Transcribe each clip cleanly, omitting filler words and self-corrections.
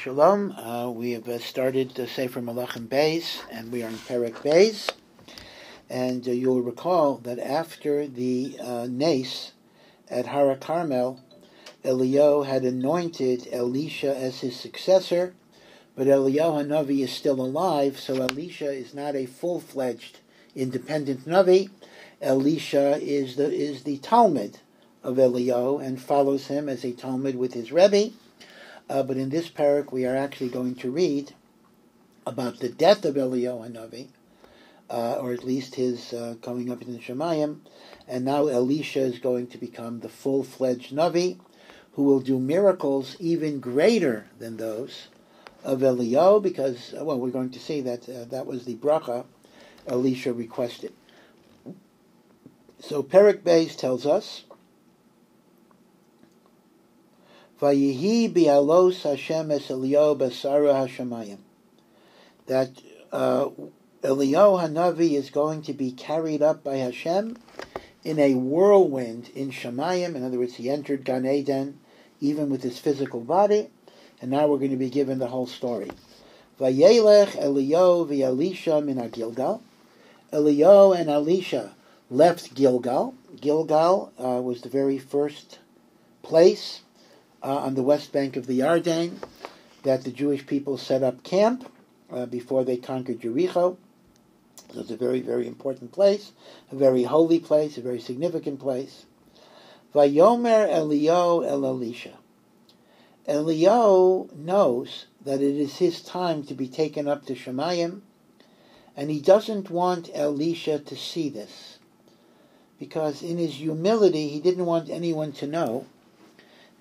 Shalom. We have started the Sefer melachim Beis, and we are in Perek Beis. And you'll recall that after the Nes at Har Carmel, Eliyahu had anointed Elisha as his successor, but Eliyahu Hanavi is still alive, so Elisha is not a full-fledged independent Navi. Elisha is the Talmud of Eliyahu and follows him as a Talmud with his Rebbe. But in this parak, we are actually going to read about the death of Eliyahu Hanavi, or at least his coming up in the Shemayim. And now Elisha is going to become the full-fledged Navi, who will do miracles even greater than those of Eliyahu, because, we're going to see that that was the bracha Elisha requested. So Perek Beis tells us, Vayihi bi'alos Hashem es Eliyahu basara hashamayim, that Eliyahu Hanavi is going to be carried up by Hashem in a whirlwind in Shemayim. In other words, he entered Gan Eden even with his physical body, and now we're going to be given the whole story. Vayelech Eliyahu v'Elisha min Gilgal. Eliyahu and Elisha left Gilgal. Gilgal was the very first place on the west bank of the Yarden that the Jewish people set up camp before they conquered Jericho. So it's a very, very important place, a very holy place, a very significant place. Vayomer Eliyahu el Elisha. Eliyahu knows that it is his time to be taken up to Shemayim, and he doesn't want Elisha to see this, because in his humility he didn't want anyone to know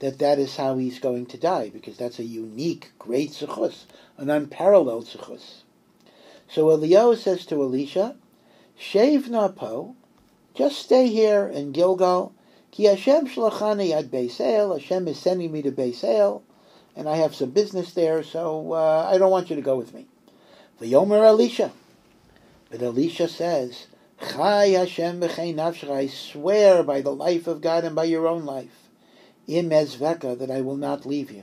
that is how he's going to die, because that's a unique, great zechus, an unparalleled zechus. So Eliyahu says to Elisha, Shev na po, just stay here in Gilgal, ki Hashem shlachani ad Beis El, Hashem is sending me to Beis El, and I have some business there, so I don't want you to go with me. Vayomer Elisha. But Elisha says, Chai Hashem b'chei nafshecha, I swear by the life of God and by your own life, Im ezveka, that I will not leave you.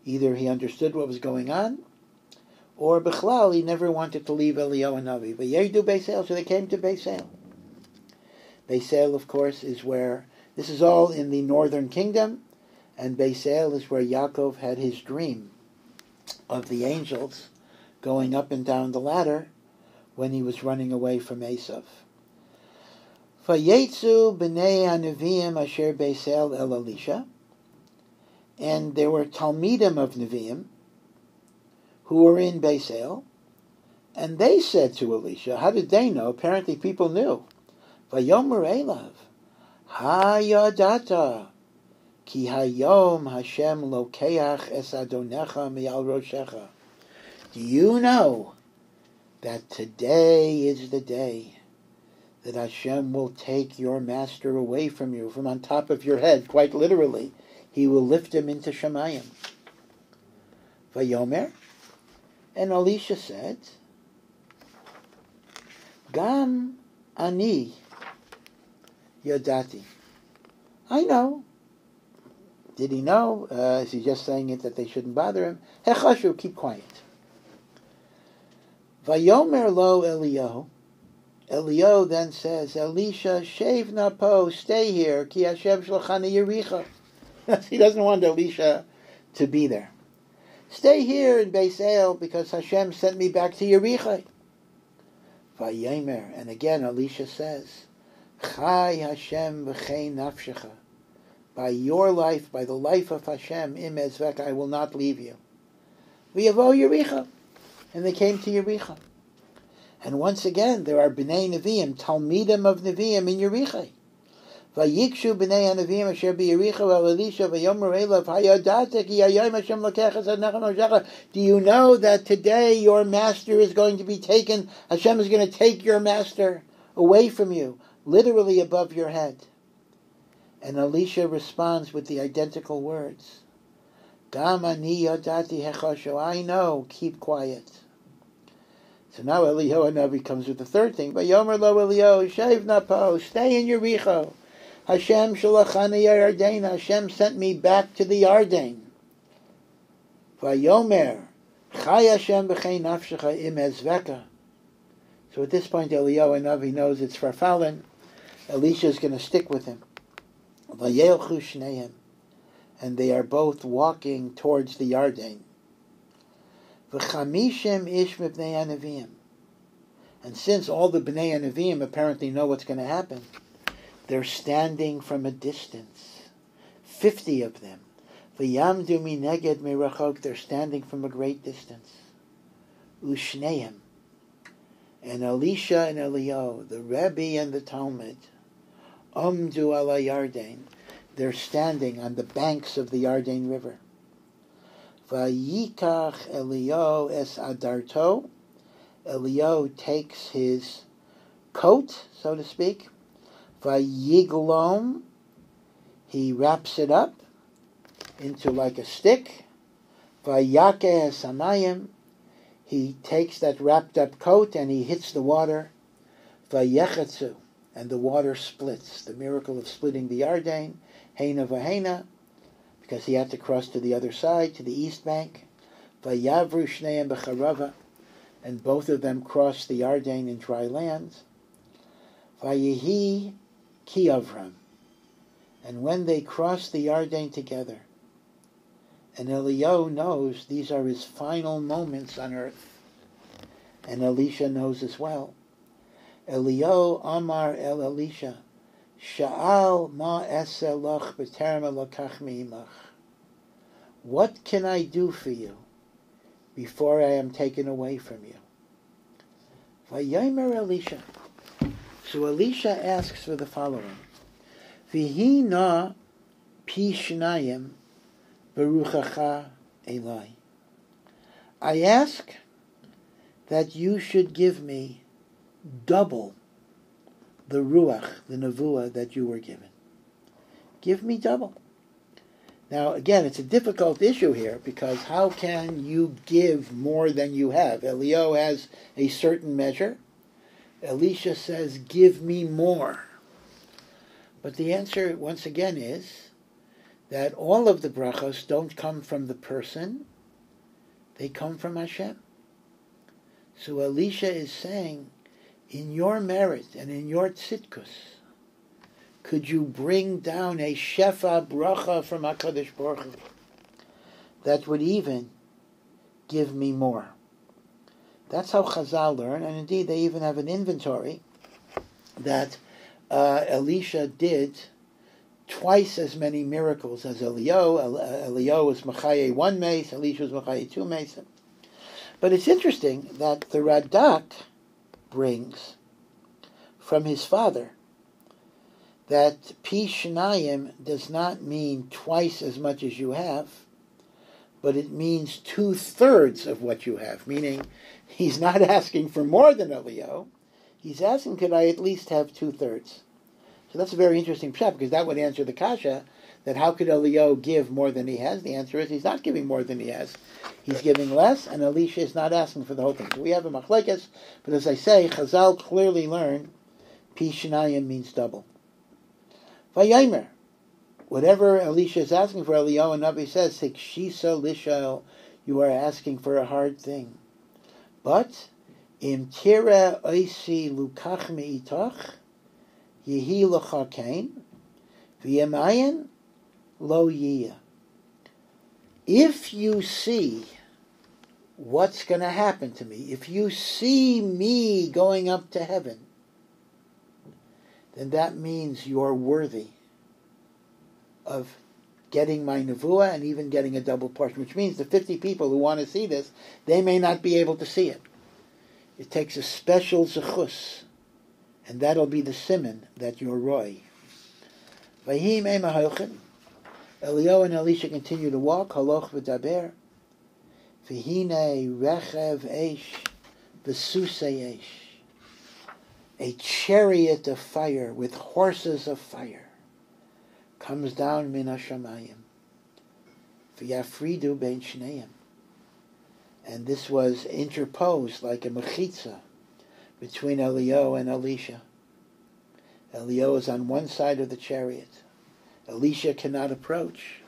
Either he understood what was going on, or Bechlal, he never wanted to leave Eliyahu Hanavi. V'yedu Beis El, so they came to Beis El. Beis El, of course, is where, this is all in the northern kingdom, and Beis El is where Yaakov had his dream of the angels going up and down the ladder when he was running away from Esav. Vayetzu b'nei hanevim asher Beis El el Elisha, and there were Talmidim of Neviim who were in Beis El, and they said to Elisha, how did they know? Apparently people knew. Vayomer Elav, hayadata, ki hayom Hashem lokeach es adonecha mi'al roshecha. Do you know that today is the day that Hashem will take your master away from you, from on top of your head, quite literally? He will lift him into Shemayim. Vayomer, and Elisha said, Gam ani yodati. I know. Did he know? Is he just saying it that they shouldn't bother him? Hechashu, keep quiet. Vayomer lo Eliyahu. Eliyahu then says, Elisha, shev na po, stay here, ki Hashem shlachani Yericha. He doesn't want Elisha to be there. Stay here in Beis El, because Hashem sent me back to Yericha. Vayomer, and again Elisha says, Chai Hashem v'chei nafshecha. By your life, by the life of Hashem, im ezvek, I will not leave you. V'yavo Yericha. And they came to Yericha. And once again, there are Bnei Nevi'im, Talmidim of Nevi'im in Yericha. Vayikshu Bnei HaNevi'im asher b'Yericha el Elisha v'yomer elav hayadata ki hayom Hashem lokeach es adnecha moshecha. Do you know that today your master is going to be taken? Hashem is going to take your master away from you, literally above your head. And Elisha responds with the identical words, Gam ani yodati hechashu. I know, keep quiet. So now Eliyahu Hanavi comes with the third thing. Vayomer lo Eliyahu, shev na po, stay in Yericho. Hashem shalachani Yarden. Hashem sent me back to the Yarden. Vayomer, Chai Hashem b'chei nafshecha im ezveka. So at this point, Eliyahu Hanavi knows it's farfalin. Elisha is going to stick with him. Vayelchu shneim, and they are both walking towards the Yarden. V'chamishim ish mibnei anavim, and since all the bnei anavim apparently know what's going to happen, they're standing from a distance. 50 of them. V'yamdu mineged mirachok, they're standing from a great distance. Ushneim, and Elisha and Eliyahu, the Rebbe and the Talmud, Amdu ala Yarden, they're standing on the banks of the Yarden River. Vayikach Eliyahu es adarto, Eliyahu takes his coat, so to speak. Vayiglom, he wraps it up into like a stick. Vayake es hamayim, he takes that wrapped up coat and he hits the water. Vayechetzu, and the water splits. The miracle of splitting the Yarden, Heina v'Heina, because he had to cross to the other side, to the east bank. Vayavru shneim b'charava, and both of them crossed the Yarden in dry land. Vayehi ki Avram, and when they crossed the Yarden together, and Eliyahu knows these are his final moments on earth, and Elisha knows as well. Eliyahu Amar el Elisha, Sha'al ma eseh lach b'terem elokach mi'imach. What can I do for you before I am taken away from you? Vayomer Elisha. So Elisha asks for the following: V'hi na pi shnayim beruchacha elai. I ask that you should give me double the ruach, the nevuah that you were given. Give me double. Now, again, it's a difficult issue here, because how can you give more than you have? Eliyahu has a certain measure. Elisha says, give me more. But the answer, once again, is that all of the brachos don't come from the person, they come from Hashem. So Elisha is saying, in your merit and in your tzidkus, could you bring down a shefa bracha from HaKadosh Baruch Hu that would even give me more? That's how Chazal learn, and indeed they even have an inventory that Elisha did twice as many miracles as Eliyahu. Eliyahu was Machaye 1 mace, Elisha was Machaye 2 mace. But it's interesting that the Radak brings from his father that Pi Shnayim does not mean twice as much as you have, but it means 2/3 of what you have, meaning he's not asking for more than Eliyahu, he's asking, could I at least have 2/3? So that's a very interesting pshat, because that would answer the kasha, that how could Eliyahu give more than he has? The answer is he's not giving more than he has. He's giving less, and Elisha is not asking for the whole thing. So we have a machlekes, but as I say, Chazal clearly learn Pi Shnayim means double. Vayomer, whatever Elisha is asking for, Eliyahu Hanavi says, Sikshisa Lishael, you are asking for a hard thing. But, Im tira oisi lukach me'itach, yehi lecha kain, v'yemayin lo yiyah. If you see what's going to happen to me, if you see me going up to heaven, then that means you're worthy of getting my nevuah and even getting a double portion, which means the 50 people who want to see this, they may not be able to see it. It takes a special zechus, and that'll be the siman that you're roy. Vayim ema ha'ochem. Eliyahu and Elisha continue to walk, haloch v'daber, v'hine rechev eish, v'susei eish. A chariot of fire with horses of fire comes down min hashamayim, v'yafridu bein shneim. And this was interposed like a mechitza between Eliyahu and Elisha. Eliyahu is on one side of the chariot. Elisha cannot approach.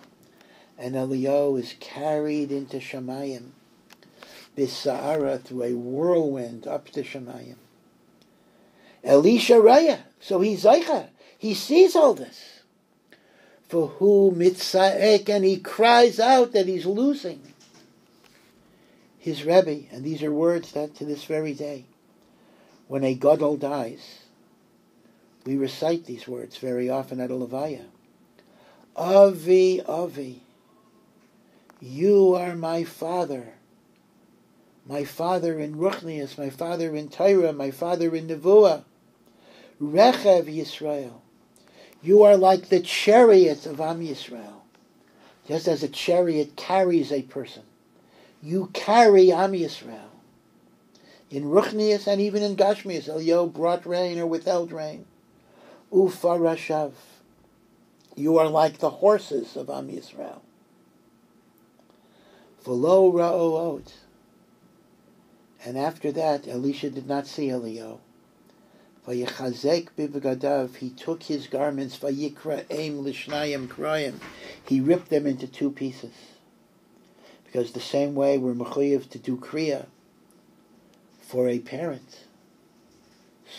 and Eliyahu is carried into Shemayim, Bisa'ara, through a whirlwind up to Shemayim. Elisha Raya, so he's Zaycha. He sees all this. For who mitza'ek, and he cries out that he's losing his Rebbe. And these are words that to this very day, when a Gadol dies, we recite these words very often at a Levaya. Avi, Avi, you are my father in Ruchnius, my father in Torah, my father in Nevuah. Rechev Yisrael, you are like the chariot of Am Yisrael. Just as a chariot carries a person, you carry Am Yisrael. In Ruchnius and even in Gashmius, Eliyahu brought rain or withheld rain. Ufarashav, you are like the horses of Am Yisrael. V'lo ra'oot. And after that, Elisha did not see Eliyahu. Vayechazek bivgadav, he took his garments, vayikra eim lishnayim krayim, he ripped them into two pieces. Because the same way we're mechuyev to do kriya for a parent,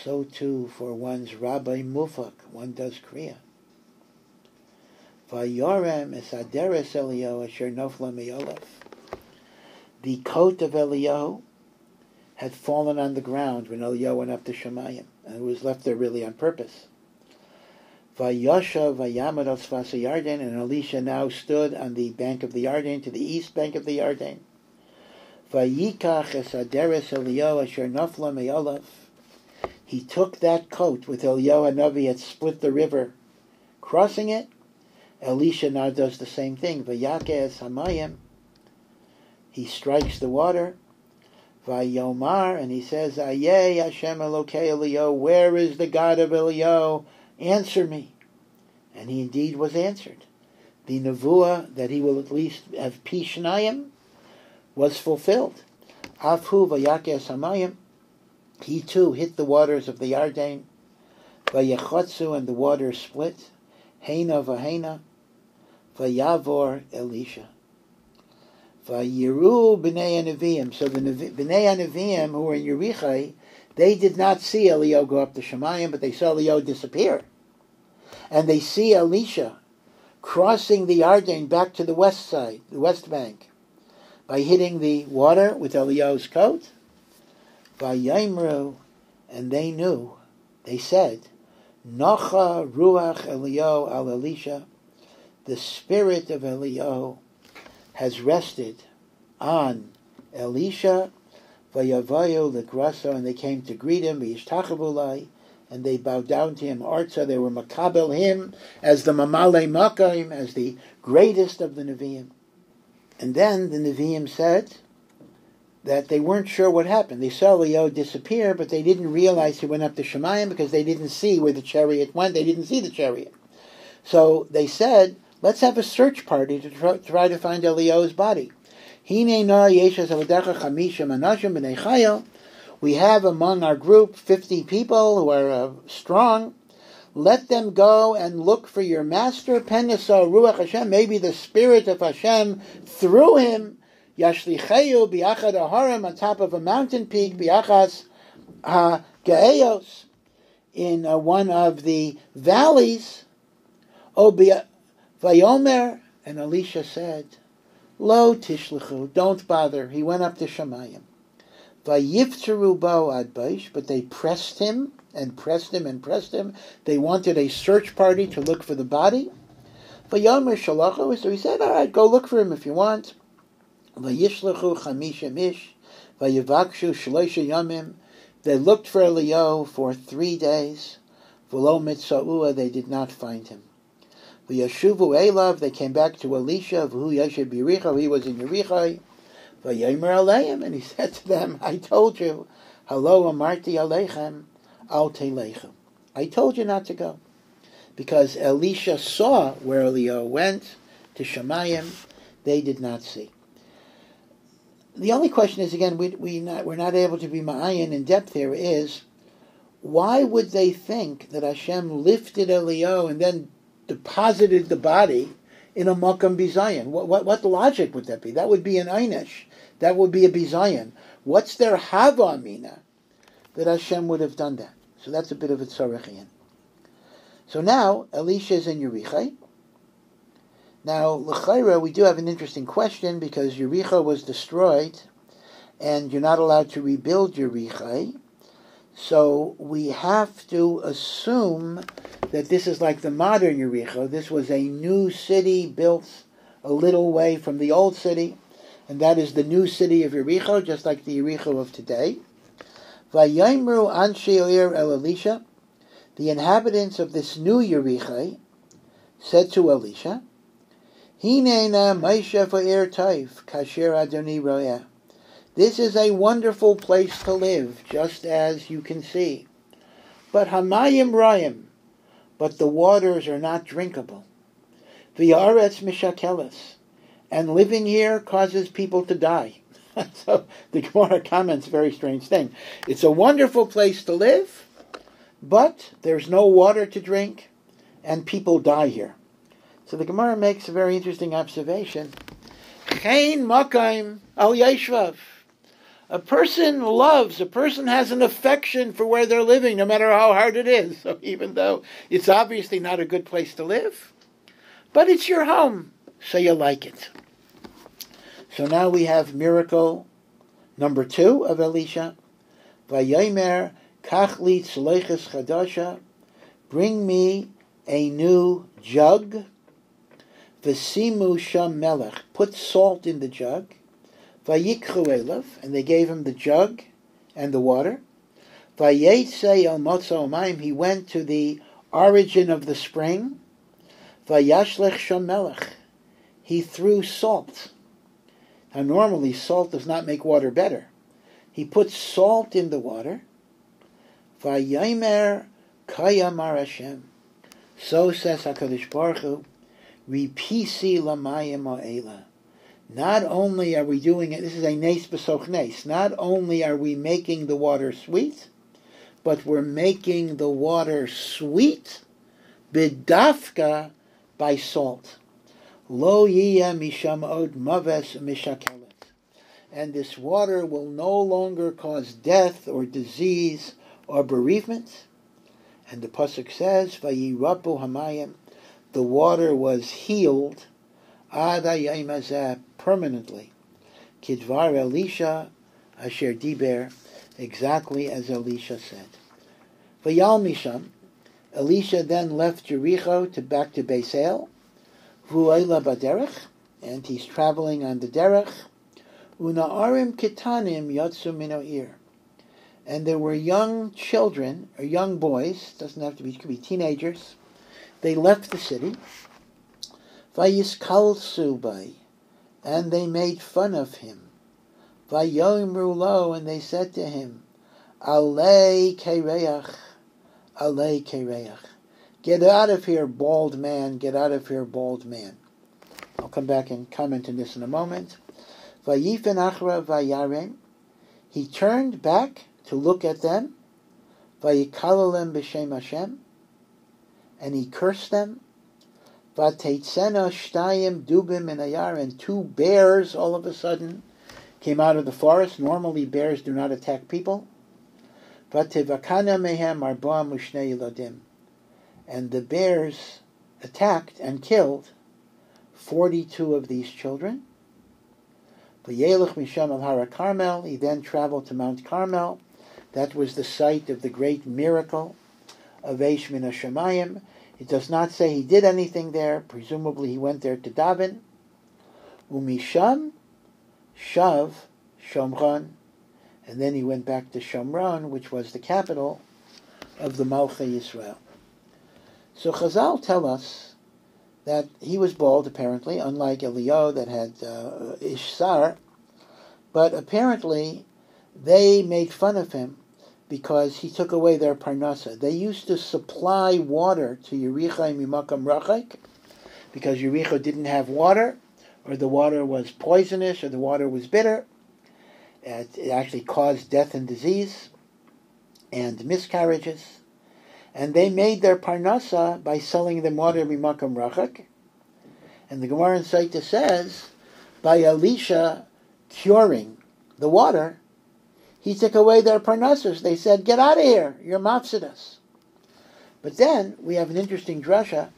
so too for one's rabbi mufak, one does kriya. Vayorem es aderes Eliyahu asher nofla me'olav. The coat of Eliyahu had fallen on the ground when Eliyahu went up to Shemayim, and it was left there really on purpose. Vayosha vayamad al tzvas Yarden, and Elisha now stood on the bank of the Yarden, to the east bank of the Yarden. Vayikach es aderes Eliyahu asher nofla me'olav. He took that coat with Eliyahu Hanavi had split the river, crossing it. Elisha now does the same thing. Vayake es hamayim. He strikes the water. Vayomar, and he says, Ayeh Hashem Elokei Eliyahu, where is the God of Eliyahu? Answer me. And he indeed was answered. The nevuah that he will at least have pi shnayim was fulfilled. Afhu vayake hamayim, he too hit the waters of the Yarden. Vayechotzu, and the waters split. Heina v'heina, vayavor Elisha. Vayiru b'nei Nevi'im. So the b'nei Nevi'im who were in Yerichai, they did not see Eliyahu go up to Shemayim, but they saw Eliyahu disappear. And they see Elisha crossing the Yarden back to the west side, the west bank, by hitting the water with Eliyahu's coat. Vayimru, and they knew, they said, Nacha ruach Eliyahu al Elisha, the spirit of Eliyahu has rested on Elisha. Vayavayu legraso, and they came to greet him. V'yishtachavulai, and they bowed down to him. Arza, they were makabel him as the mamale makayim, as the greatest of the Nevi'im. And then the Nevi'im said that they weren't sure what happened. They saw Eliyahu disappear, but they didn't realize he went up to Shemayim because they didn't see where the chariot went. They didn't see the chariot. So they said, let's have a search party to try to find Eliyahu's body. We have among our group 50 people who are strong. Let them go and look for your master. Penasa Ruach Hashem, maybe the spirit of Hashem through him. Yashlicheyu biachad aharim, on top of a mountain peak, biachas ha'ge'eyos, in one of the valleys. Vayomer, and Elisha said, Lo tishlechu, don't bother. He went up to Shemayim. Vayifteru bo ad baish, but they pressed him and pressed him and pressed him. They wanted a search party to look for the body. Vayomer shalachu, so he said, all right, go look for him if you want. Vayishlechu chamisha mish, vayavakshu shloisha yamim. They looked for Eliyahu for 3 days. V'lo mitza'ua, they did not find him. V'yashuvu elav, they came back to Elisha, v'hu yashem b'Yericho, he was in Yericho. V'yomer aleim, and he said to them, I told you, halo amarti aleichem, al telechem. I told you not to go. Because Elisha saw where Eliyahu went, to Shemayim, they did not see. The only question is, again, we're not able to be ma'ayin in depth here, is, why would they think that Hashem lifted Eliyahu and then deposited the body in a makam bizayin? What logic would that be? That would be an einish. That would be a bizayin. What's their hava amina that Hashem would have done that? So that's a bit of a tzarachian. So now Elisha is in Yericho. Now l'chayra, we do have an interesting question because Yericho was destroyed, and you're not allowed to rebuild Yericho. So we have to assume that this is like the modern Yericho. This was a new city built a little way from the old city, and that is the new city of Yericho, just like the Yericho of today. Vayimru anshe oir el Elisha, the inhabitants of this new Yericho said to Elisha, Hinena Maisha Fa'ir Taif, Kasher Adoni Roya. This is a wonderful place to live, just as you can see. But Hamayim Rayim, but the waters are not drinkable. V'yaretz Mishakeles, and living here causes people to die. So the Gemara comments a very strange thing. It's a wonderful place to live, but there's no water to drink, and people die here. So the Gemara makes a very interesting observation. Chein makayim al yeshvav. A person loves, a person has an affection for where they're living, no matter how hard it is. So even though it's obviously not a good place to live, but it's your home, so you like it. So now we have miracle number 2 of Elisha. Vayomer kach li tzleiches chadasha. Bring me a new jug. V'simu sham melech. Put salt in the jug. Vayikchu elav, and they gave him the jug and the water. Vayetzei el motzo mayim, he went to the origin of the spring. Vayashlech sham melech, he threw salt. Now normally salt does not make water better. He put salt in the water. Vayomer kayamar Hashem. So says HaKadosh Baruch Hu, Ripisi lamayim ha'ela. Not only are we doing it, this is a nes b'soch nes, not only are we making the water sweet, but we're making the water sweet b'dafka by salt. Lo yiyeh misham od maves mishakelet. And this water will no longer cause death or disease or bereavement. And the pasuk says, Vayirapu hamayim, the water was healed ad hayom hazeh, permanently. Kidvar Elisha asher diber, exactly as Elisha said. Vayal misham, Elisha then left Yericho back to Beis El. Vu'ela baderech, and he's traveling on the derech. Una'arim kitanim yatsu mino ir. And there were young children, or young boys, doesn't have to be, it could be teenagers. They left the city. Vayiskalsu bay, and they made fun of him. Vayomru lo, and they said to him, Alei kereach, Alei kereach. Get out of here, bald man, get out of here, bald man. I'll come back and comment on this in a moment. Vayifen achra vayarem, he turned back to look at them. Vayikalelem b'shem Hashem, and he cursed them. Vateitzena shtayim dubim in ayar, and 2 bears all of a sudden came out of the forest. Normally bears do not attack people. Vatevakana mehem arba mushnei yiladim, and the bears attacked and killed 42 of these children. Vayelech misham al hara Carmel, he then traveled to Mount Carmel. That was the site of the great miracle of Eish min hashamayim. It does not say he did anything there. Presumably he went there to daven. Umisham shav Shomron, and then he went back to Shomron, which was the capital of the Malchei Yisrael. So Chazal tell us that he was bald, apparently, unlike Eliyahu that had Ishsar, but apparently they made fun of him because he took away their parnasa. They used to supply water to Yericho mimakam rachek because Yericho didn't have water, or the water was poisonous, or the water was bitter. It actually caused death and disease and miscarriages. And they made their parnasa by selling them water mimakam rachek. And the Gemara in Saita says, by Elisha curing the water, he took away their parnassus. They said, get out of here, you're mafsidas. But then we have an interesting drasha.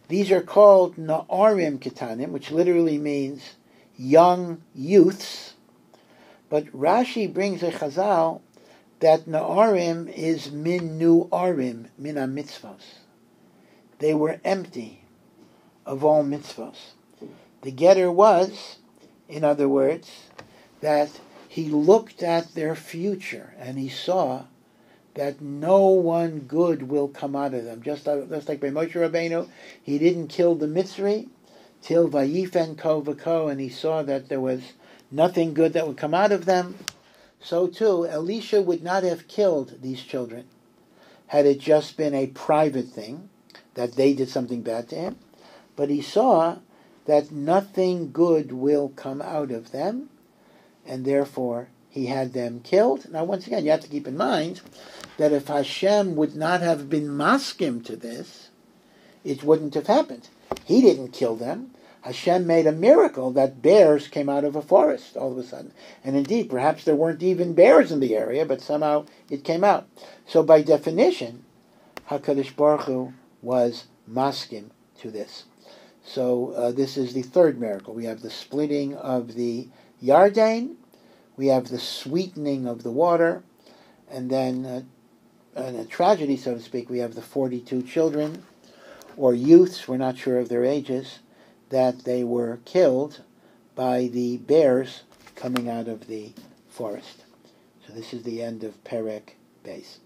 These are called na'arim ketanim, which literally means young youths. But Rashi brings a chazal that na'arim is min nu'arim, min ha-mitzvos. They were empty of all mitzvos. The getter was, in other words, that he looked at their future and he saw that no one good will come out of them. Just like by Moshe Rabbeinu, he didn't kill the Mitzri till Vayifen Ko V'Ko, and he saw that there was nothing good that would come out of them. So too, Elisha would not have killed these children had it just been a private thing, that they did something bad to him. But he saw that nothing good will come out of them, and therefore he had them killed. Now, once again, you have to keep in mind that if Hashem would not have been maskim to this, it wouldn't have happened. He didn't kill them. Hashem made a miracle that bears came out of a forest all of a sudden. And indeed, perhaps there weren't even bears in the area, but somehow it came out. So by definition, HaKadosh Baruch Hu was maskim to this. So this is the third miracle. We have the splitting of the Yarden, we have the sweetening of the water, and then in a tragedy, so to speak, we have the 42 children, or youths, we're not sure of their ages, that they were killed by the bears coming out of the forest. So this is the end of Perek Beis.